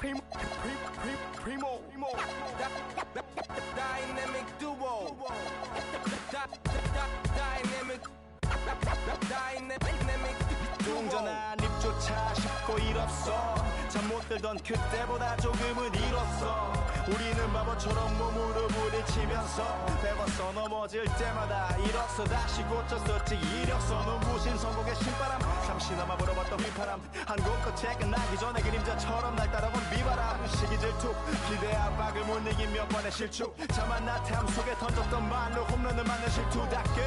Dynamic duo. Dynamic 동전한 입조차 쉽고 일 없어 잠 못 들던 그때보다 조금은 일었어 우리는 바보처럼 몸으로 부딪히면서 배웠어 넘어질 때마다 일었어 다시 고쳤었지 이력서 눈부신 성공의 신바람 잠시나마 불어봤던 휘파람 한국 끝에 끝나기 전에 그림자처럼 날 따라온 비바람 시기 질투 기대 압박을 못 이긴 몇 번의 실축 자만 나태함 속에 던졌던 말로 홈런을 맞는 실투 다 끝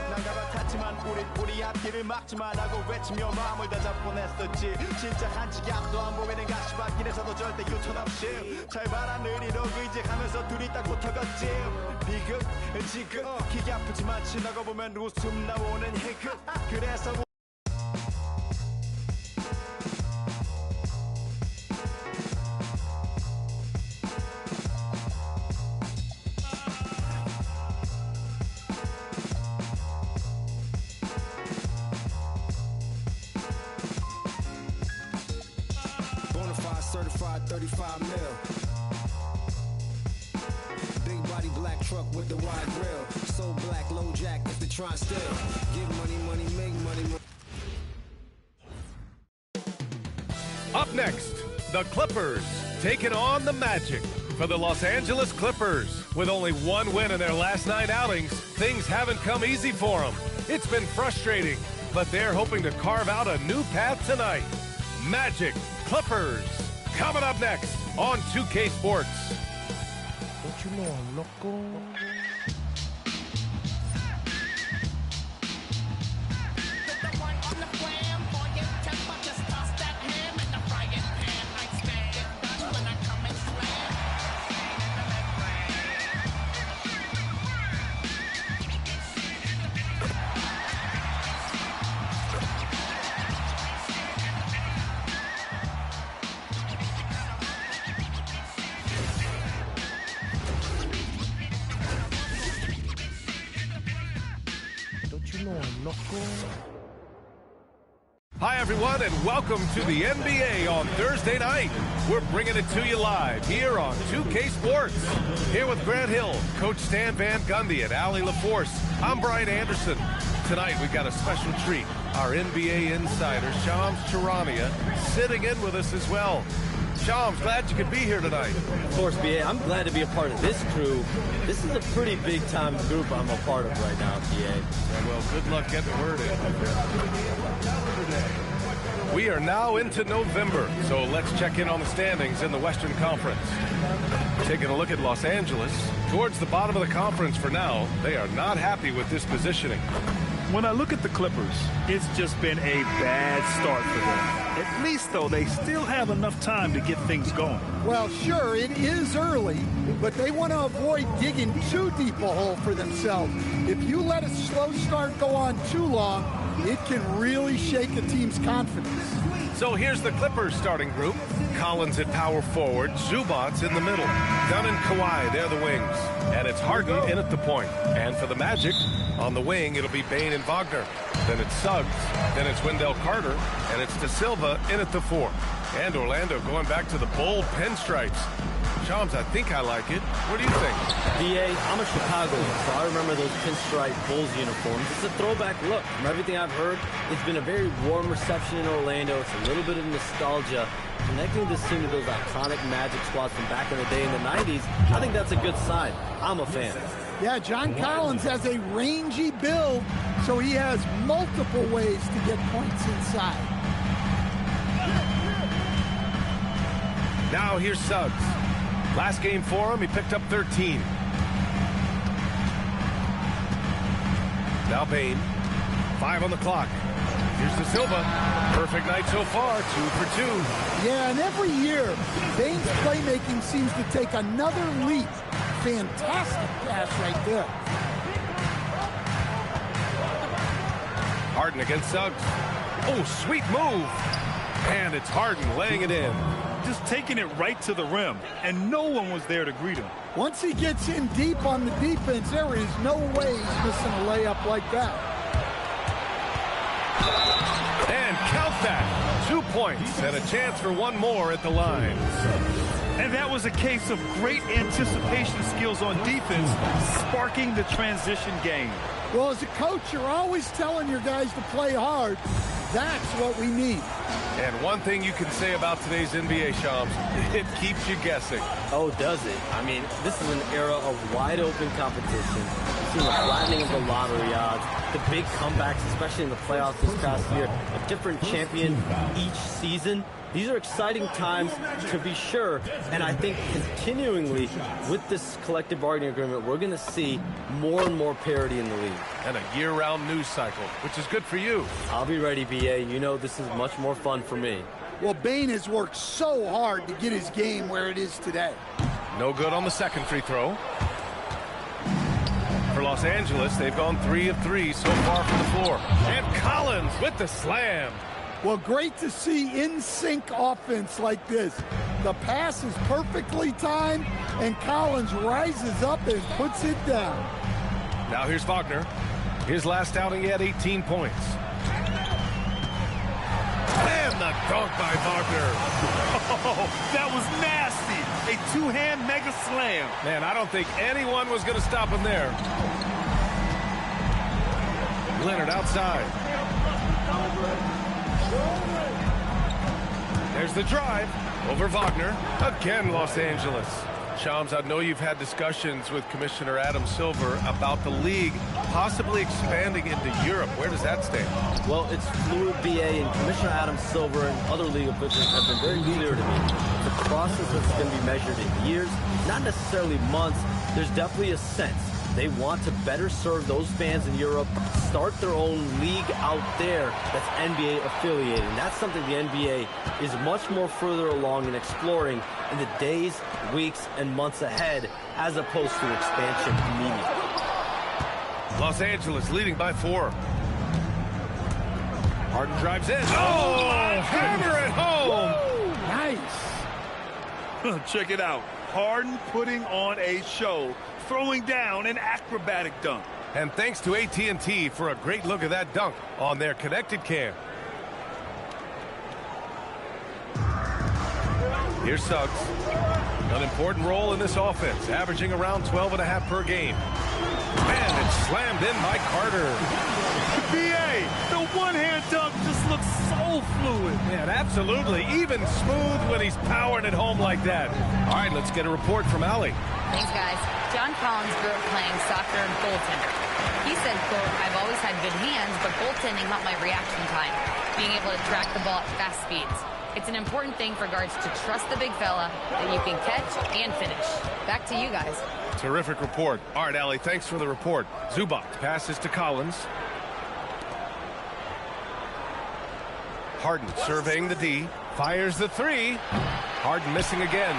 난 갈아탔지만 우리 앞길을 막지만 하고 외치며 마음을 다잡곤 했었지 진짜 한치 앞도 안 보이는 가시밭길에서도 절대 유턴 없이 잘 봐라 느리로 의지하면서 둘이 딱 붙어갔지 비극 지극 기계 아프지만 지나가 보면 웃음 나오는 희극 그래서 Certified 35 mil. Big body black truck with the wide grill. So black, low jack if they try still. Get money, money, make money. Up next, the Clippers taking on the Magic. For the Los Angeles Clippers, with only one win in their last 9 outings, things haven't come easy for them. It's been frustrating, but they're hoping to carve out a new path tonight. Magic Clippers. Coming up next on 2K Sports. Don't you know I'm loco? Hi, everyone, and welcome to the NBA on Thursday night. We're bringing it to you live here on 2K Sports. Here with Grant Hill, Coach Stan Van Gundy, and Allie LaForce. I'm Brian Anderson. Tonight, we've got a special treat. Our NBA insider, Shams Charania, sitting in with us as well. Shams, glad you could be here tonight. Of course, BA. I'm glad to be a part of this crew. This is a pretty big-time group I'm a part of right now, BA. Yeah, well, good luck getting the word in. We are now into November, so let's check in on the standings in the Western Conference. Taking a look at Los Angeles, towards the bottom of the conference for now, they are not happy with this positioning. When I look at the Clippers, it's just been a bad start for them. At least, though, they still have enough time to get things going. Well, sure, it is early, but they want to avoid digging too deep a hole for themselves. If you let a slow start go on too long, it can really shake a team's confidence. So here's the Clippers starting group. Collins at power forward, Zubac's in the middle. Dunn and Kawhi, they're the wings. And it's Harden in at the point. And for the Magic, on the wing, it'll be Bane and Wagner. Then it's Suggs. Then it's Wendell Carter. And it's De Silva in at the 4. And Orlando going back to the bold pinstripes. Shams, I think I like it. What do you think? DA, I'm a Chicagoan, so I remember those pinstripe Bulls uniforms. It's a throwback look. From everything I've heard, it's been a very warm reception in Orlando. It's a little bit of nostalgia. Connecting this team to those iconic Magic squads from back in the day in the 90s, I think that's a good sign. I'm a fan. Yeah, John Collins has a rangy build, so he has multiple ways to get points inside. Now here's Suggs. Last game for him, he picked up 13. Now Bane. 5 on the clock. Here's De Silva. Perfect night so far, 2 for 2. Yeah, and every year, Bane's playmaking seems to take another leap. Fantastic pass right there. Harden against Suggs. Oh, sweet move. And it's Harden laying it in. Just taking it right to the rim, and no one was there to greet him. Once he gets in deep on the defense, there is no way he's missing a layup like that. And Count that. 2 points and a chance for one more at the line. And that was a case of great anticipation skills on defense, sparking the transition game. Well, as a coach, you're always telling your guys to play hard. That's what we need. And one thing you can say about today's NBA, Shams, it keeps you guessing. Oh, does it? I mean, this is an era of wide-open competition. We've seen the flattening of the lottery odds, the big comebacks, especially in the playoffs this past year, a different champion each season. These are exciting times, to be sure, and I think continuingly with this collective bargaining agreement, we're going to see more and more parity in the league. And a year-round news cycle, which is good for you. I'll be ready, BA. You know this is much more fun for me. Well, Bane has worked so hard to get his game where it is today. No good on the second free throw. For Los Angeles, they've gone 3 of 3 so far from the floor. And Collins with the slam. Well, great to see in-sync offense like this. The pass is perfectly timed, and Collins rises up and puts it down. Now here's Wagner. His last outing, he had 18 points. And the dunk by Wagner. Oh, that was nasty. A two-hand mega slam. Man, I don't think anyone was going to stop him there. Leonard outside. There's the drive over Wagner. Again, Los Angeles. Shams, I know you've had discussions with Commissioner Adam Silver about the league possibly expanding into Europe. Where does that stand? Well, it's fluid, BA, and Commissioner Adam Silver and other league officials have been very clear to me. The process is going to be measured in years, not necessarily months. There's definitely a sense. They want to better serve those fans in Europe, start their own league out there that's NBA affiliated. And that's something the NBA is much more further along in exploring in the days, weeks, and months ahead, as opposed to expansion immediately. Los Angeles leading by 4. Harden drives in. Oh, hammer at home. Nice. Check it out. Harden putting on a show, throwing down an acrobatic dunk. And thanks to AT&T for a great look at that dunk on their connected cam. Here's Suggs. An important role in this offense, averaging around 12.5 per game. And it's slammed in by Carter. BA, the one-hand dunk just looks so fluid. Man, absolutely. Even smooth when he's powering it home like that. All right, let's get a report from Allie. Thanks, guys. John Collins grew up playing soccer and goaltender. He said, quote, "I've always had good hands, but goaltending helped my reaction time, being able to track the ball at fast speeds. It's an important thing for guards to trust the big fella that you can catch and finish." Back to you guys. Terrific report. All right, Allie, thanks for the report. Zubac passes to Collins. Harden surveying the D. Fires the 3. Harden missing again.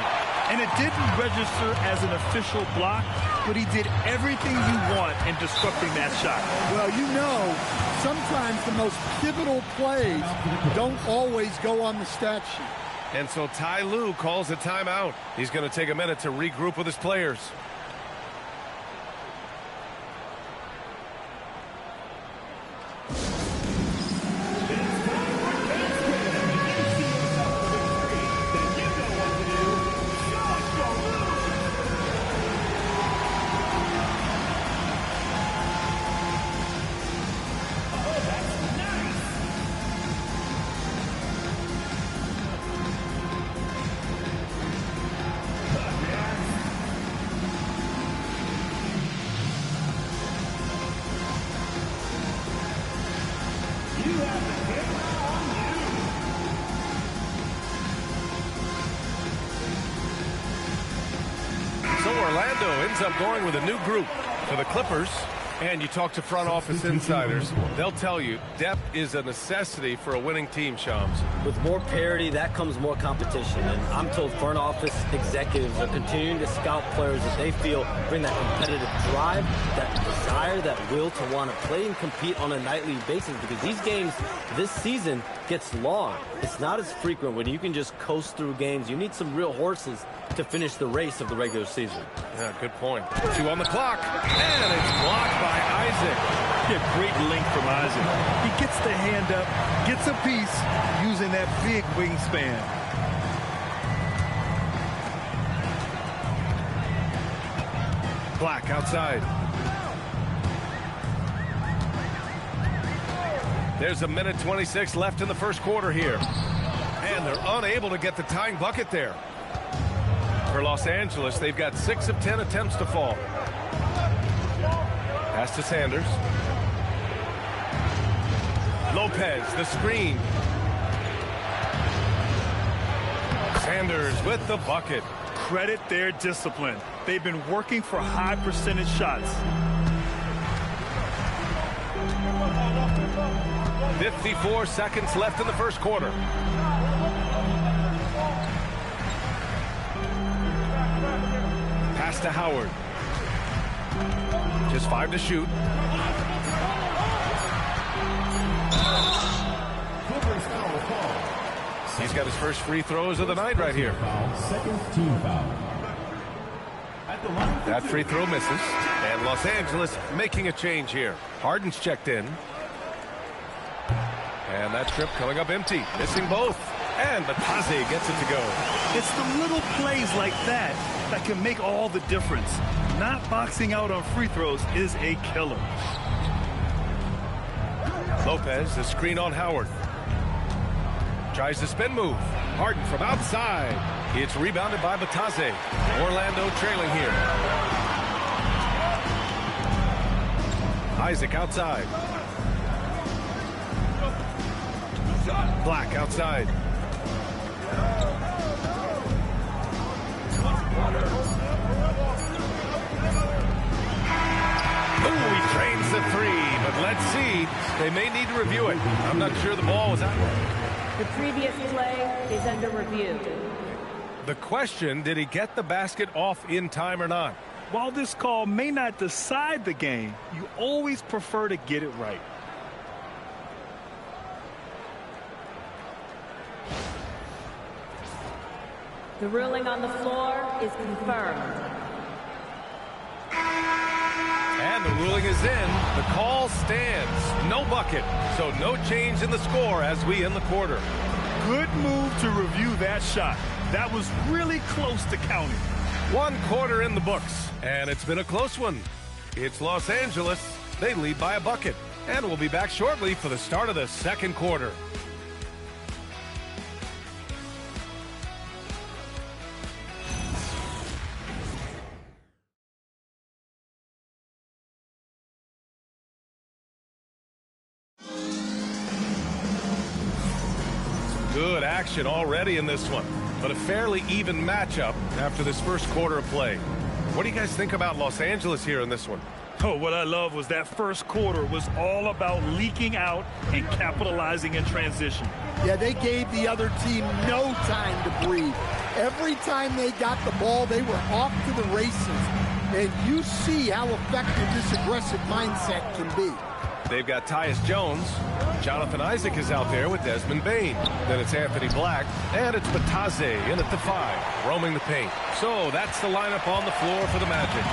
And it didn't register as an official block, but he did everything you want in disrupting that shot. Well, you know, sometimes the most pivotal plays don't always go on the stat sheet. And so Ty Lue calls a timeout. He's going to take a minute to regroup with his players. So Orlando ends up going with a new group for the Clippers. And you talk to front office insiders, they'll tell you depth is a necessity for a winning team, Shams. With more parity, that comes more competition. And I'm told front office executives are continuing to scout players that they feel bring that competitive drive, that desire, that will to want to play and compete on a nightly basis. Because these games this season gets long. It's not as frequent when you can just coast through games. You need some real horses to finish the race of the regular season. Yeah, good point. 2 on the clock, and it's blocked by Isaac. Yeah, great length from Isaac. He gets the hand up, gets a piece, using that big wingspan. Black outside. There's a minute 26 left in the first quarter here. And they're unable to get the tying bucket there. For Los Angeles, they've got 6 of 10 attempts to fall. Pass to Sanders. Lopez, the screen. Sanders with the bucket. Credit their discipline. They've been working for high percentage shots. 54 seconds left in the first quarter. Pass to Howard. Just 5 to shoot. He's got his first free throws of the night right here. Second team foul. That free throw misses. And Los Angeles making a change here. Harden's checked in. And that trip coming up empty. Missing both. And Bataze gets it to go. It's the little plays like that that can make all the difference. Not boxing out on free throws is a killer. Lopez, the screen on Howard. Tries the spin move. Harden from outside. It's rebounded by Bataze. Orlando trailing here. Isaac outside. Black outside. Ooh, he drains the three, but let's see. They may need to review it. I'm not sure the ball was out. The previous play is under review. The question, did he get the basket off in time or not? While this call may not decide the game, you always prefer to get it right. The ruling on the floor is confirmed. And the ruling is in. The call stands. No bucket. So no change in the score as we end the quarter. Good move to review that shot. That was really close to counting. 1 quarter in the books. And it's been a close one. It's Los Angeles. They lead by a bucket. And we'll be back shortly for the start of the second quarter. Good action already in this one, but a fairly even matchup after this first quarter of play. What do you guys think about Los Angeles here in this one? Oh, what I love was that first quarter was all about leaking out and capitalizing in transition. Yeah, they gave the other team no time to breathe. Every time they got the ball, they were off to the races. And you see how effective this aggressive mindset can be. They've got Tyus Jones. Jonathan Isaac is out there with Desmond Bain. Then it's Anthony Black. And it's Bataze in at the 5, roaming the paint. So that's the lineup on the floor for the Magic.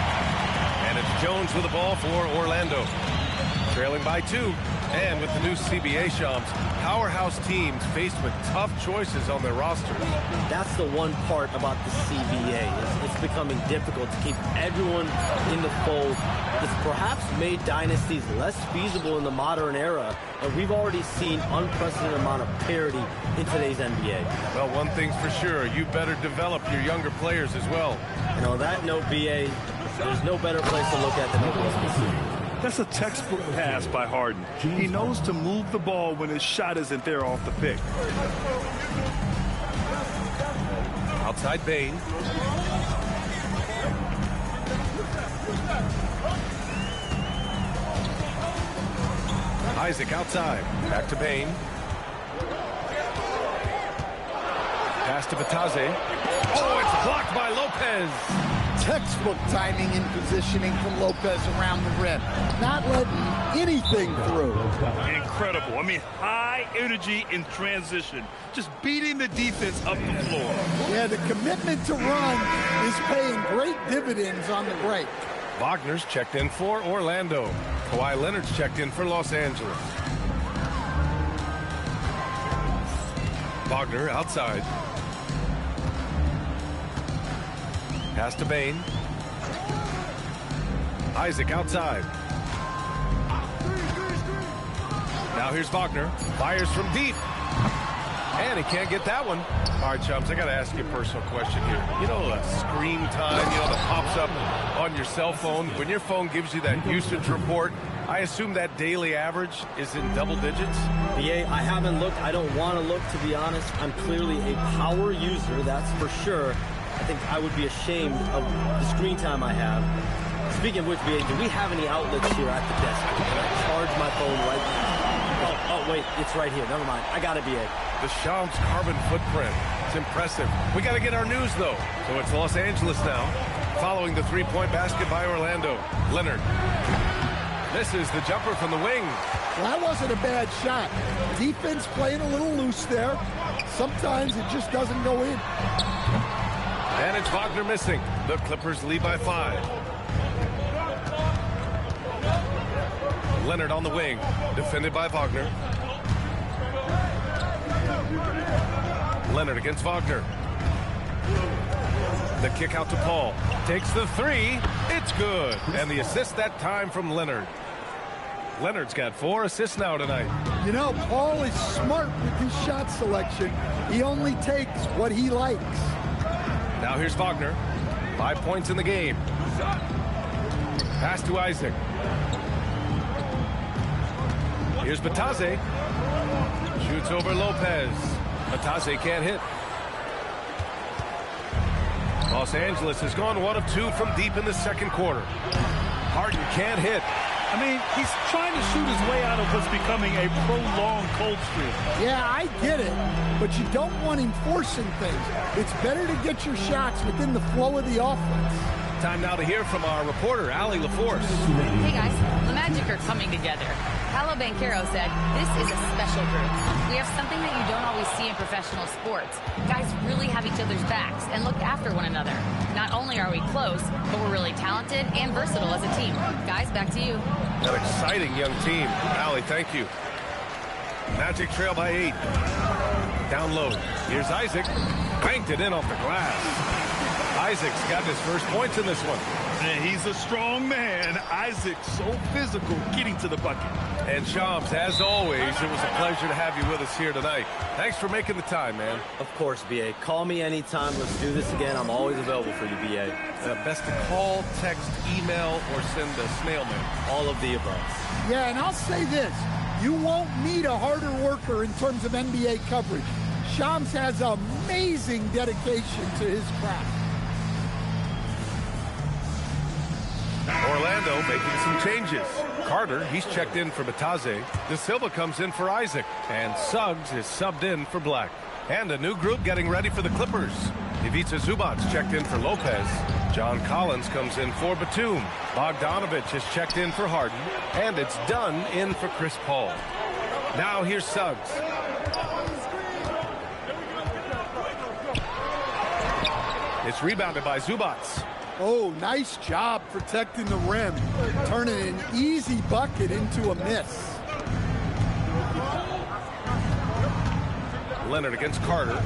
And it's Jones with the ball for Orlando. Trailing by 2. And with the new CBA, Shams, powerhouse teams faced with tough choices on their rosters. That's the one part about the CBA. It's becoming difficult to keep everyone in the fold. It's perhaps made dynasties less feasible in the modern era, and we've already seen unprecedented amount of parity in today's NBA. Well, one thing's for sure, you better develop your younger players as well. And on that note, BA, there's no better place to look at than Oklahoma City. That's a textbook pass by Harden. He knows to move the ball when his shot isn't there off the pick. Outside Bain. Isaac outside. Back to Bain. Pass to Bataze. Oh, it's blocked by Lopez. Textbook timing and positioning from Lopez around the rim. Not letting anything through. Incredible. I mean, high energy in transition. Just beating the defense up the floor. Yeah, the commitment to run is paying great dividends on the break. Wagner's checked in for Orlando. Kawhi Leonard's checked in for Los Angeles. Wagner outside. Pass to Bain. Isaac outside. Now here's Wagner. Fires from deep. And he can't get that one. All right, chums, I got to ask you a personal question here. You know, screen time, that pops up on your cell phone. When your phone gives you that usage report, I assume that daily average is in double digits? BA, I haven't looked. I don't want to look, to be honest. I'm clearly a power user, that's for sure. I think I would be ashamed of the screen time I have. Speaking of which, BA, do we have any outlets here at the desk? Can I charge my phone right now? Oh, wait, it's right here. Never mind. I got it, BA. The Shams carbon footprint. It's impressive. We got to get our news, though. So it's Los Angeles now, following the three-point basket by Orlando. Leonard. This is the jumper from the wing. Well, that wasn't a bad shot. Defense playing a little loose there. Sometimes it just doesn't go in. And it's Wagner missing. The Clippers lead by 5. Leonard on the wing, defended by Wagner. Leonard against Wagner. The kick out to Paul. Takes the three. It's good. And the assist that time from Leonard. Leonard's got 4 assists now tonight. You know, Paul is smart with his shot selection. He only takes what he likes. Now here's Wagner. 5 points in the game. Pass to Isaac. Here's Batase. Shoots over Lopez. Batase can't hit. Los Angeles has gone 1 of 2 from deep in the second quarter. Harden can't hit. I mean, he's trying to shoot his way out of what's becoming a prolonged cold streak. Yeah, I get it, but you don't want him forcing things. It's better to get your shots within the flow of the offense. Time now to hear from our reporter, Allie LaForce. Hey guys, the Magic are coming together. Paolo Banchero said, this is a special group. We have something that you don't always see in professional sports. Guys really have each other's backs and look after one another. Not only are we close, but we're really talented and versatile as a team. Guys, back to you. An exciting young team. Allie, thank you. Magic trail by 8. Down low. Here's Isaac. Banked it in off the glass. Isaac's got his first points in this one. And he's a strong man. Isaac's so physical getting to the bucket. And Shams, as always, it was a pleasure to have you with us here tonight. Thanks for making the time, man. Of course, BA. Call me anytime. Let's do this again. I'm always available for you, BA. Best to call, text, email, or send a snail mail. All of the above. Yeah, and I'll say this. You won't meet a harder worker in terms of NBA coverage. Shams has amazing dedication to his craft. Orlando making some changes. Carter, he's checked in for Batase. De Silva comes in for Isaac. And Suggs is subbed in for Black. And a new group getting ready for the Clippers. Ivica Zubac's checked in for Lopez. John Collins comes in for Batum. Bogdanovich is checked in for Harden. And it's Dunn in for Chris Paul. Now here's Suggs. It's rebounded by Zubac. Oh, nice job protecting the rim, turning an easy bucket into a miss. Leonard against Carter.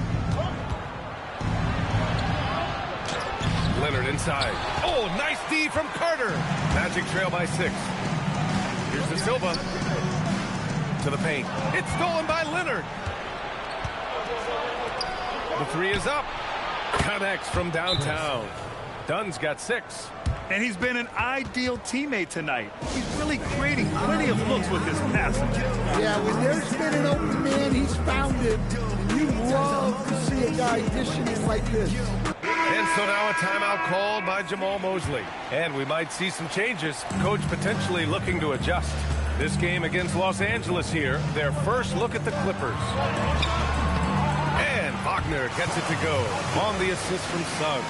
Leonard inside. Oh, nice D from Carter. Magic trail by 6. Here's De Silva to the paint. It's stolen by Leonard. The 3 is up. Connects from downtown. Dunn's got 6. And he's been an ideal teammate tonight. He's really creating plenty of looks with his passing. Yeah, when there's been an open man, he's found it. And you love to see a guy dishing in like this. And so now a timeout called by Jamal Mosley. And we might see some changes. Coach potentially looking to adjust. This game against Los Angeles here, their first look at the Clippers. And Wagner gets it to go on the assist from Suggs.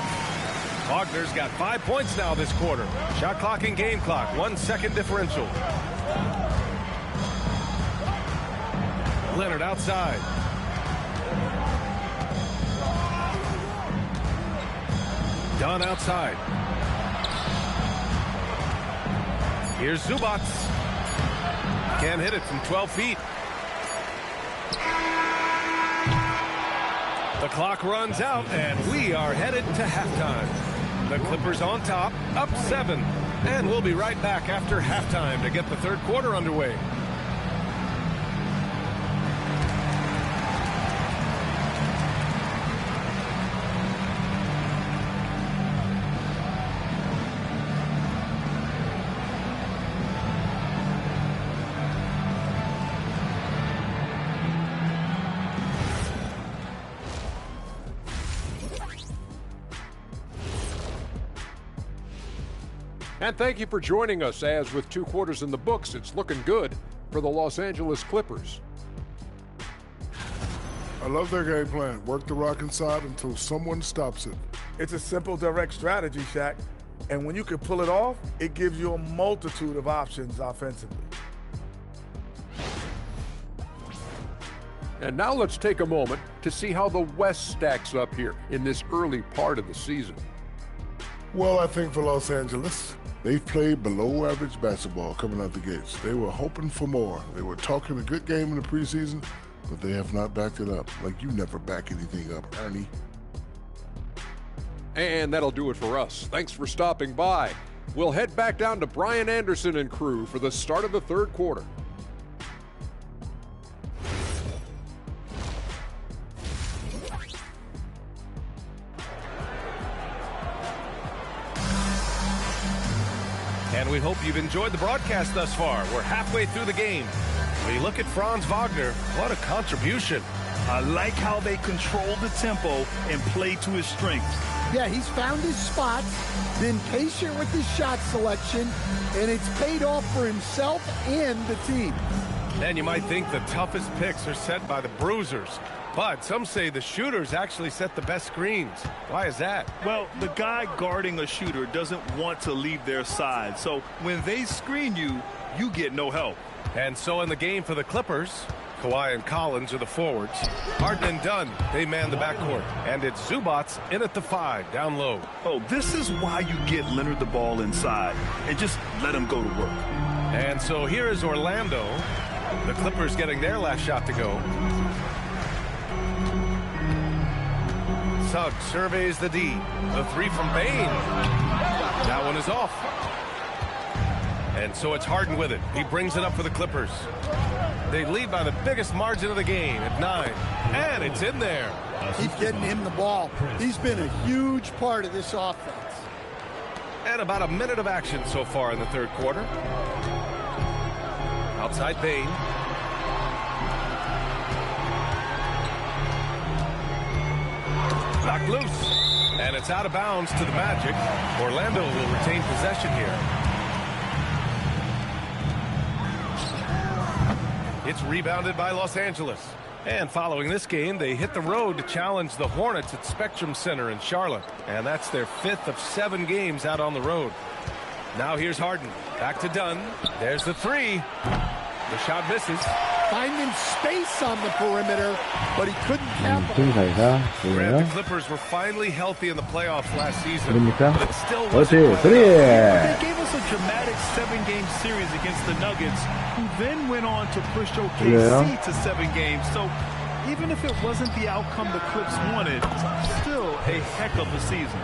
Wagner's got 5 points now this quarter. Shot clock and game clock, 1 second differential. Leonard outside. Dunn outside. Here's Zubats. Can't hit it from 12 feet. The clock runs out, and we are headed to halftime. The Clippers on top, up 7. And we'll be right back after halftime to get the third quarter underway. And thank you for joining us, as with 2 quarters in the books, it's looking good for the Los Angeles Clippers. I love their game plan. Work the rock inside until someone stops it. It's a simple, direct strategy, Shaq. And when you can pull it off, it gives you a multitude of options offensively. And now let's take a moment to see how the West stacks up here in this early part of the season. Well, I think for Los Angeles, they've played below average basketball coming out the gates. They were hoping for more. They were talking a good game in the preseason, but they have not backed it up. Like you never back anything up, Ernie. And that'll do it for us. Thanks for stopping by. We'll head back down to Brian Anderson and crew for the start of the third quarter. And we hope you've enjoyed the broadcast thus far. We're halfway through the game. When you look at Franz Wagner, what a contribution. I like how they control the tempo and play to his strengths. Yeah, he's found his spots, been patient with his shot selection, and it's paid off for himself and the team. And you might think the toughest picks are set by the bruisers, but some say the shooters actually set the best screens. Why is that? Well, the guy guarding a shooter doesn't want to leave their side, so when they screen you, you get no help. And so in the game for the Clippers, Kawhi and Collins are the forwards. Harden and Dunn, they man the backcourt. And it's Zubats in at the 5, down low. Oh, this is why you get Leonard the ball inside and just let him go to work. And so here is Orlando. The Clippers getting their last shot to go. Suggs surveys the D. The 3 from Bane. That one is off. And so it's Harden with it. He brings it up for the Clippers. They lead by the biggest margin of the game at 9. And it's in there. Keep getting him the ball. He's been a huge part of this offense. And about a minute of action so far in the third quarter. Outside Bane. Knocked loose. And it's out of bounds to the Magic. Orlando will retain possession here. It's rebounded by Los Angeles. And following this game, they hit the road to challenge the Hornets at Spectrum Center in Charlotte. And that's their 5th of 7 games out on the road. Now here's Harden. Back to Dunn. There's the 3. The shot misses. Finding space on the perimeter, but he couldn't capitalize. The Clippers were finally healthy in the playoffs last season, but it still wasn't They gave us a dramatic 7-game series against the Nuggets, who then went on to push OKC to 7 games. So even if it wasn't the outcome the Clips wanted, still a heck of a season.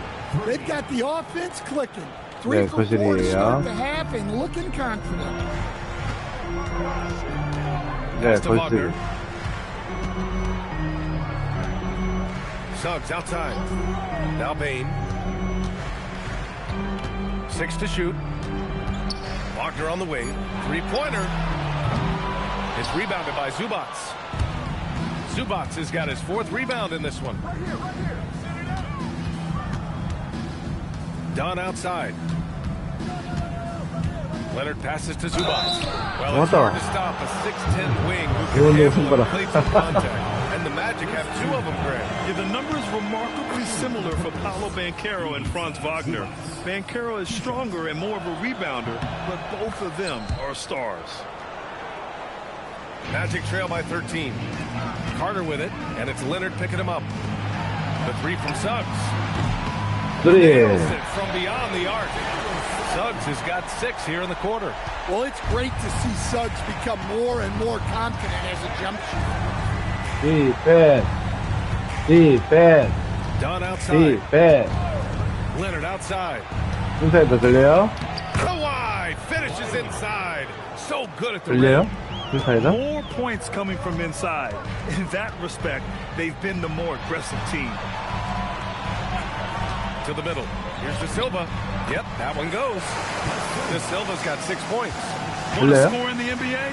They've got the offense clicking. 3 for 4 to start the half and looking confident. To Wagner. Suggs outside. Now Bane. 6 to shoot. Wagner on the wing. 3-pointer. It's rebounded by Zubats. Zubats has got his 4th rebound in this one. Dunn outside. Leonard passes to Zubats. Well, it's hard to stop a 6'10 wing who can handle and play some contact. And the Magic have 2 of them, Greg. Yeah, the numbers remarkably similar for Paolo Banchero and Franz Wagner. Banchero is stronger and more of a rebounder, but both of them are stars. Magic trail by 13. Carter with it, and it's Leonard picking him up. The 3 from Suggs. Nails it from beyond the arc. Suggs has got 6 here in the quarter. Well, it's great to see Suggs become more and more confident as a jump shooter. Defense. Dunn outside. Leonard outside. 인사이드 들려요? Kawhi finishes inside. So good at the 들려요? rim. 인사이드? More points coming from inside. In that respect, they've been the more aggressive team. To the middle. Here's De Silva. Yep, that one goes. De Silva's got 6 points. Want to 들려요? score in the NBA?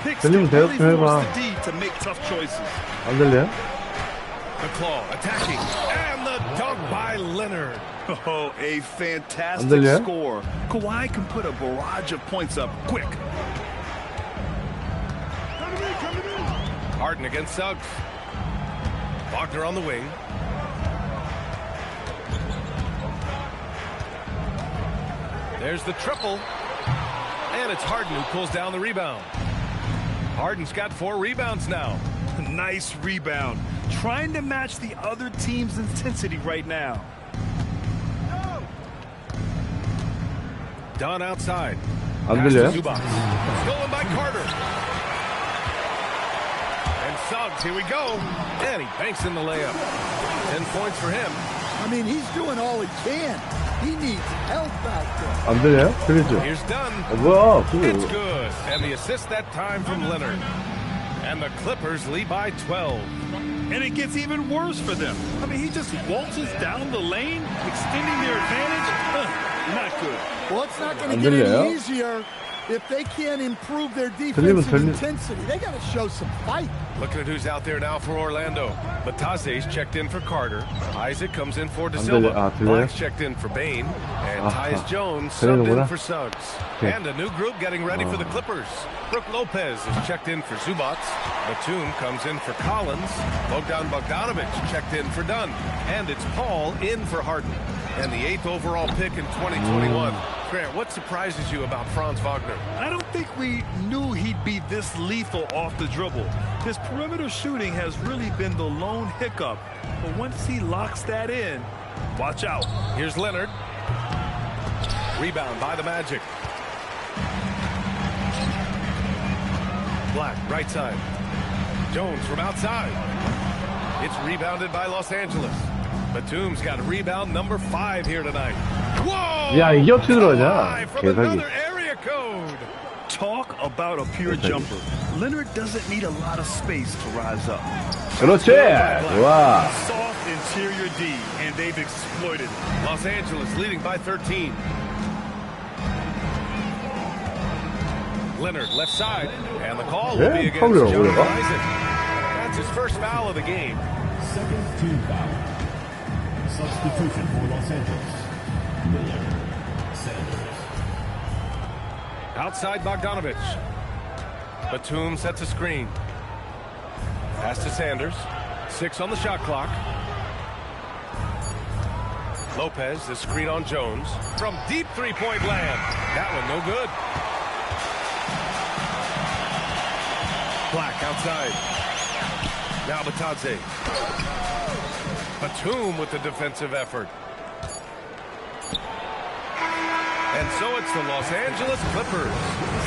Pick 들리면 really 대답 좀 해봐. force the D to make tough choices. 안 들려요? The claw attacking. And the dunk by Leonard. Oh, a 안 fantastic 들려요? score. Kawhi can put a barrage of points up quick. Harden against Suggs. Wagner on the wing. There's the triple. And it's Harden who pulls down the rebound. Harden's got 4 rebounds now. Nice rebound. Trying to match the other team's intensity right now. Dunn outside. 안 Pass to 들려요? Zubac. Stolen by Carter. And Suggs, here we go. And he banks in the layup. 10 points for him. I mean, he's doing all he can. He needs help out there. 안 들려요? 들리죠? Here's Dunn. 뭐야? It's good. And the assist that time from Leonard. And the Clippers lead by 12. And it gets even worse for them. I mean, he just waltzes down the lane, extending their advantage. Not good. Well, it's not going 안 to get 들려요? any easier if they can't improve their defensive intensity. They got to show some fight. Looking at who's out there now for Orlando. Batase's checked in for Carter. Isaac comes in for De 안 Silva. 들려- 아, 들려요? Black's checked in for Bain. And 아하. Tyus Jones subbed in 들리는구나. for Suggs. 오케이. And a new group getting ready for the Clippers. Brooke Lopez is checked in for Zubac. Batum comes in for Collins. Bogdan Bogdanovic checked in for Dunn. And it's Paul in for Harden. And the 8th overall pick in 2021. Grant, what surprises you about Franz Wagner? I don't think we knew he'd be this lethal off the dribble. His perimeter shooting has really been the lone hiccup. But once he locks that in, watch out. Here's Leonard. Rebound by the Magic. Black, right side. Jones from outside. It's rebounded by Los Angeles. Batum's got rebound number 5 here tonight. Whoa! 야, 이게 어떻게 들어가냐? Kawhi from 개사기. another area code. Talk about a pure jumper. Leonard doesn't need a lot of space to rise up. 그렇지! 와. Soft interior D, and they've exploited it. Los Angeles leading by 13. Leonard left side, and the call will be against 파울이라고 Jonathan 그래봐? Isaac. That's his first foul of the game. Second team foul. Substitution for Los Angeles. Miller. Sanders. Outside Bogdanovic. Batum sets a screen. Pass to Sanders. 6 on the shot clock. Lopez, the screen on Jones. From deep three-point land. That one no good. Black outside. Now Batadze. Batum with the defensive effort. And so it's the Los Angeles Clippers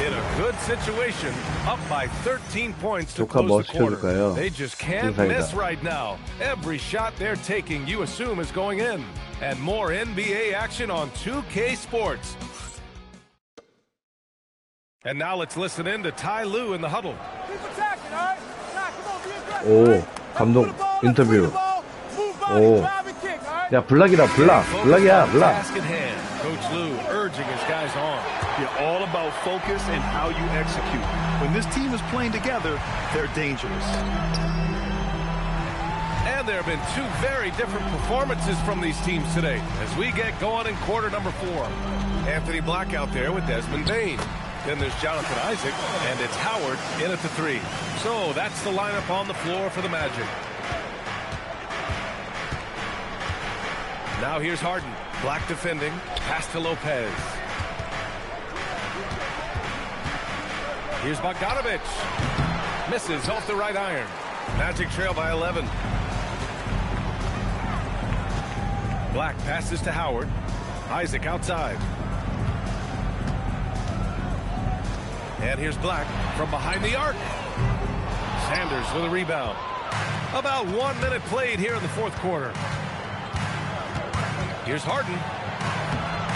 in a good situation, up by 13 points to 조카 close the quarter. 시켜줄까요? They just can't 인사이다. miss right now. Every shot they're taking, you assume, is going in. And more NBA action on 2K Sports. And now let's listen in to Ty Lue in the huddle. 오, 감독 인터뷰. 오. 야, 블락이다, 블락. 블락이야, 블락. Task at hand. Coach Lue urging his guys on. You're all about focus and how you execute. When this team is playing together, they're dangerous. And there have been 2 very different performances from these teams today as we get going in quarter number 4. Anthony Black out there with Desmond Bain. Then there's Jonathan Isaac, and it's Howard in at the 3. So that's the lineup on the floor for the Magic. Now here's Harden. Black defending. Pass to Lopez. Here's Bogdanovic. Misses off the right iron. Magic trail by 11. Black passes to Howard. Isaac outside. And here's Black from behind the arc. Sanders with a rebound. About 1 minute played here in the fourth quarter. Here's Harden.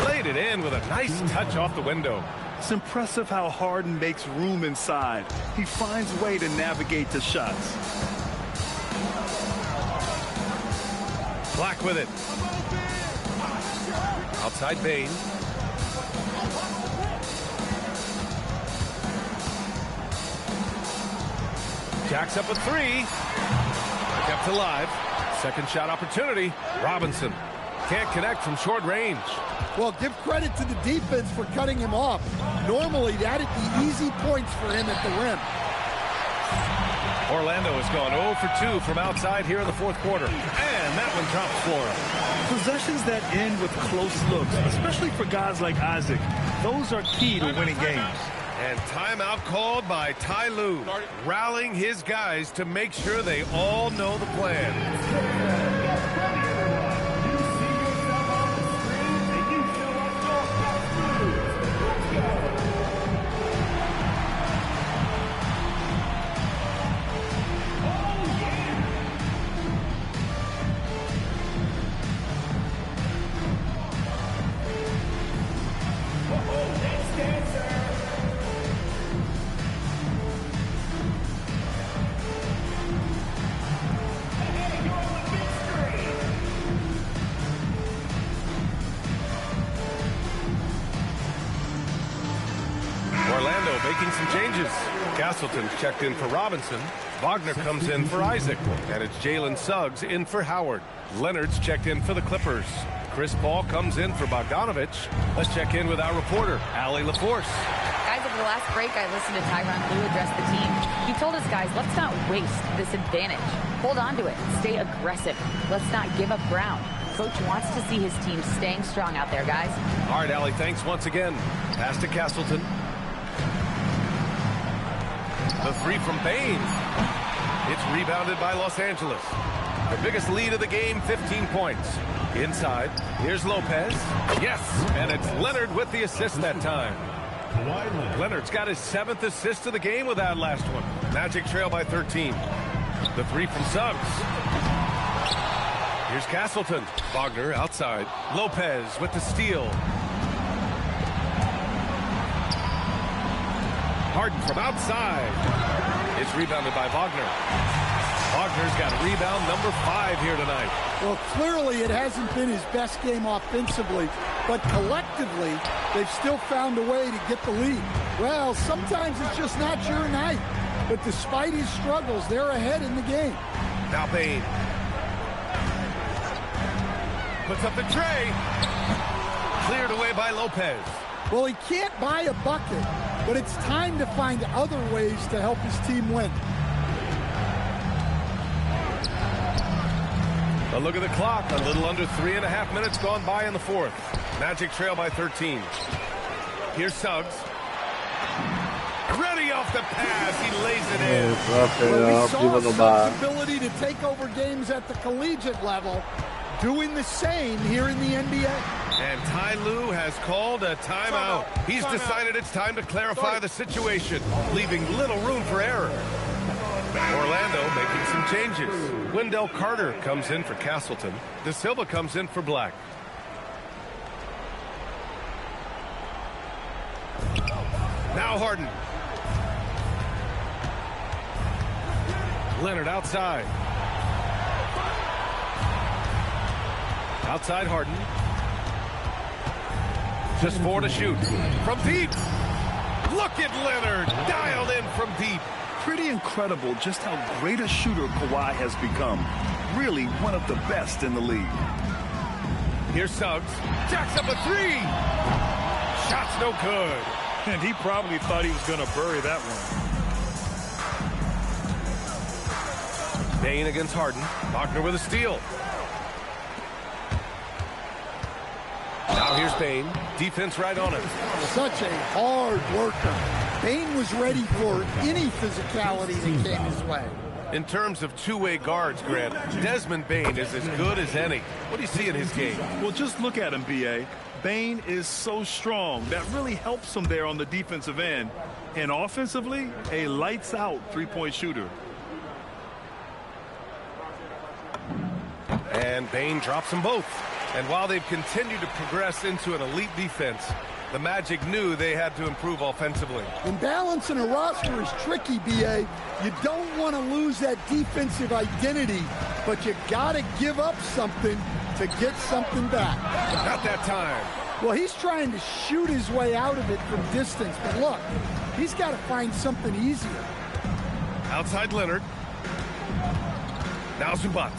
Played it in with a nice touch off the window. It's impressive how Harden makes room inside. He finds a way to navigate the shots. Black with it. Outside Bane. Jacks up a three. Kept alive. Second shot opportunity. Robinson can't connect from short range. Well, give credit to the defense for cutting him off. Normally, that'd be easy points for him at the rim. Orlando has gone 0 for 2 from outside here in the fourth quarter. And that one drops Flora. Possessions that end with close looks, especially for guys like Isaac, those are key to winning games. And timeout called by Ty Lue, rallying his guys to make sure they all know the plan. Making some changes. Castleton's checked in for Robinson. Wagner comes in for Isaac. And it's Jalen Suggs in for Howard. Leonard's checked in for the Clippers. Chris Paul comes in for Bogdanovich. Let's check in with our reporter, Allie LaForce. Guys, over the last break, I listened to Tyronn Lue address the team. He told us, guys, let's not waste this advantage. Hold on to it. Stay aggressive. Let's not give up ground. Coach wants to see his team staying strong out there, guys. All right, Allie, thanks once again. Pass to Castleton. The three from Bane. It's rebounded by Los Angeles. Their biggest lead of the game, 15 points. Inside, here's Lopez. Yes, and it's Leonard with the assist that time. Leonard's got his 7th assist of the game with that last one. Magic trail by 13. The three from Suggs. Here's Castleton. Wagner outside. Lopez with the steal. Harden from outside. It's rebounded by Wagner. Wagner's got rebound number 5 here tonight. Well, clearly it hasn't been his best game offensively, but collectively, they've still found a way to get the lead. Well, sometimes it's just not your night, but despite his struggles, they're ahead in the game. Now Bane puts up the tray. Cleared away by Lopez. Well, he can't buy a bucket, but it's time to find other ways to help his team win. A look at the clock. A little under 3.5 minutes gone by in the fourth. Magic trail by 13. Here's Suggs. Ready off the pass. He lays it in. Well, we saw Suggs' ability to take over games at the collegiate level, doing the same here in the NBA. And Ty Lue has called a timeout. He's decided it's time to clarify the situation, leaving little room for error. Orlando making some changes. Wendell Carter comes in for Castleton. De Silva comes in for Black. Now Harden. Leonard outside. Outside Harden. Just 4 to shoot. From deep. Look at Leonard. Dialed in from deep. Pretty incredible just how great a shooter Kawhi has become. Really one of the best in the league. Here's Suggs. Jacks up a 3. Shot's no good. And he probably thought he was going to bury that one. Bane against Harden. Wagner with a steal. Now here's Bane. Defense right on him. Such a hard worker. Bane was ready for any physicality that came his way. In terms of two-way guards, Grant, Desmond Bane is as good as any. What do you see in his game? Well, just look at him, B.A. Bane is so strong. That really helps him there on the defensive end. And offensively, a lights-out three-point shooter. And Bane drops them both. And while they've continued to progress into an elite defense, the Magic knew they had to improve offensively. And balancing a roster is tricky, B.A. You don't want to lose that defensive identity, but you got to give up something to get something back. Not that time. Well, he's trying to shoot his way out of it from distance, but look, he's got to find something easier. Outside Leonard. Now Zubac.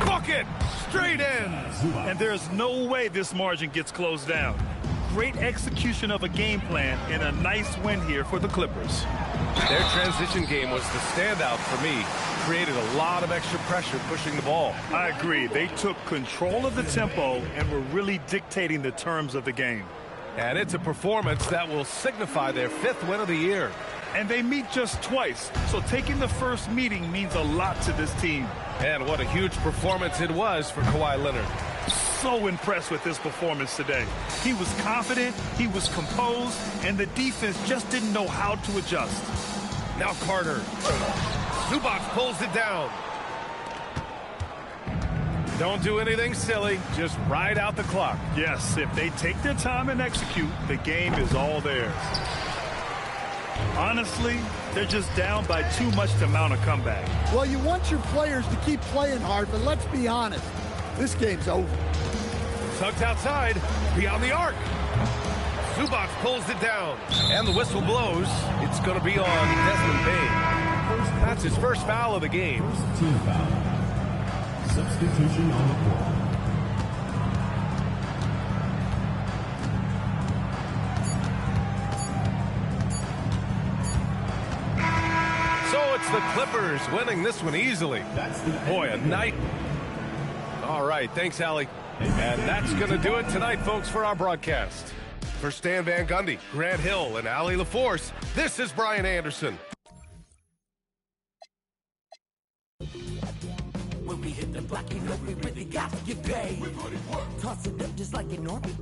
Bucket! Straight in! And there's no way this margin gets closed down. Great execution of a game plan and a nice win here for the Clippers. Their transition game was the standout for me. Created a lot of extra pressure pushing the ball. I agree. They took control of the tempo and were really dictating the terms of the game. And it's a performance that will signify their 5th win of the year. And they meet just twice, so taking the first meeting means a lot to this team. And what a huge performance it was for Kawhi Leonard. So impressed with his performance today. He was confident, he was composed, and the defense just didn't know how to adjust. Now Carter. Zubac pulls it down. Don't do anything silly, just ride out the clock. Yes, if they take their time and execute, the game is all theirs. Honestly, they're just down by too much to mount a comeback. Well, you want your players to keep playing hard, but let's be honest, this game's over. Tucked outside, beyond the arc. Zubac pulls it down, and the whistle blows. It's going to be on Desmond Bane. That's his first foul of the game. First team foul. Substitution on the court. So it's the Clippers winning this one easily. Boy, a night. All right, thanks, Allie. And that's going to do it tonight, folks, for our broadcast. For Stan Van Gundy, Grant Hill, and Allie LaForce, this is Brian Anderson. When we hit the block, you know we really got to get paid. Toss it up just like an orbit.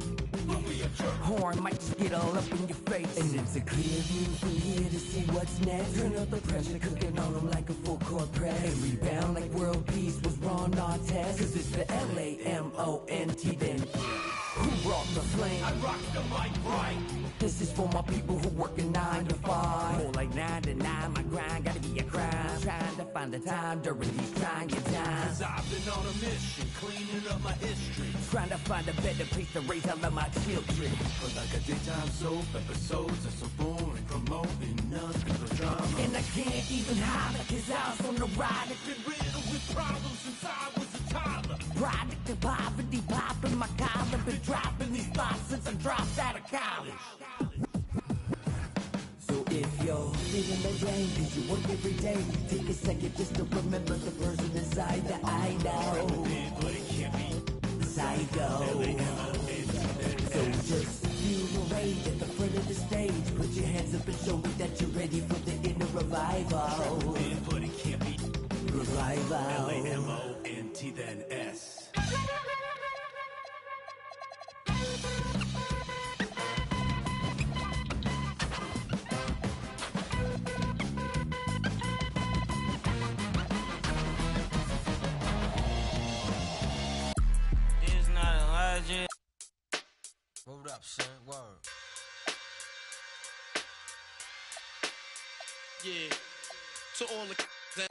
Horn might just get all up in your face. And it's a clear view from here to see what's next. Turn up the pressure, cooking on them like a full court press. And rebound like world peace was Ron Artest. Cause it's the LAMONT then. Who brought the flame? I rock the mic right. This is for my people who working 9 to 5. More like 9 to 9, my grind gotta be a crime. Trying to find the time during these trying times. Cause I've been on a mission, cleaning up my history. Trying to find a better place to raise all of my children. But like a daytime soap, episodes are so boring. Promoting nothing but drama. And I can't even holler, cause I was on the ride. I've been riddled with problems since I was a toddler. Product of poverty, popping my collar. Been dropping these thoughts since I dropped out of college. So if you're living the game, cause you work every day, take a second just to remember the person inside that I know. Psycho. So just feel the rage at the front of the stage. Put your hands up and show me that you're ready for the inner revival. But it can't be revival. LAMONT then S. Hold up, son. Word. Yeah. To all the that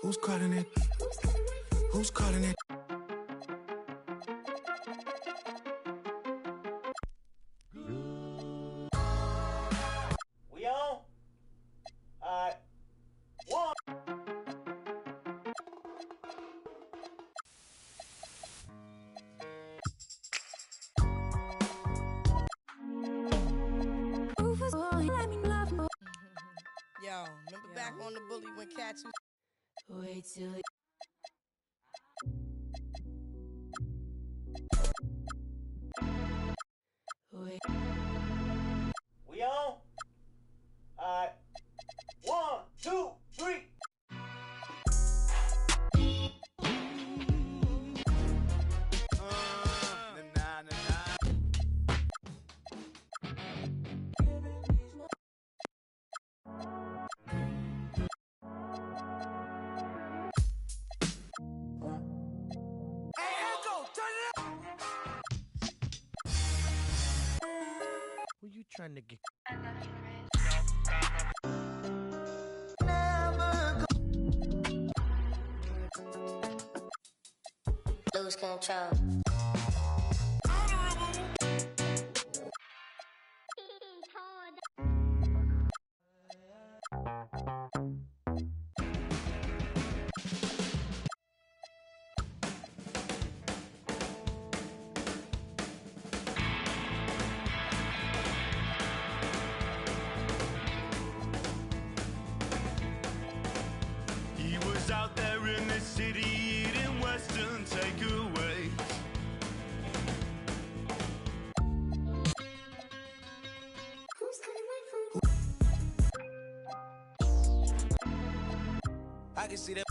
Who's calling it? Who's calling it? We on? Alright. One. Yo, remember back on the bully when cats was... Wait till it... Wait. We on? Alright. 1, 2, 3. Who you trying to get? Lose control. He was out there in the city eating Western takeaways. I can see that.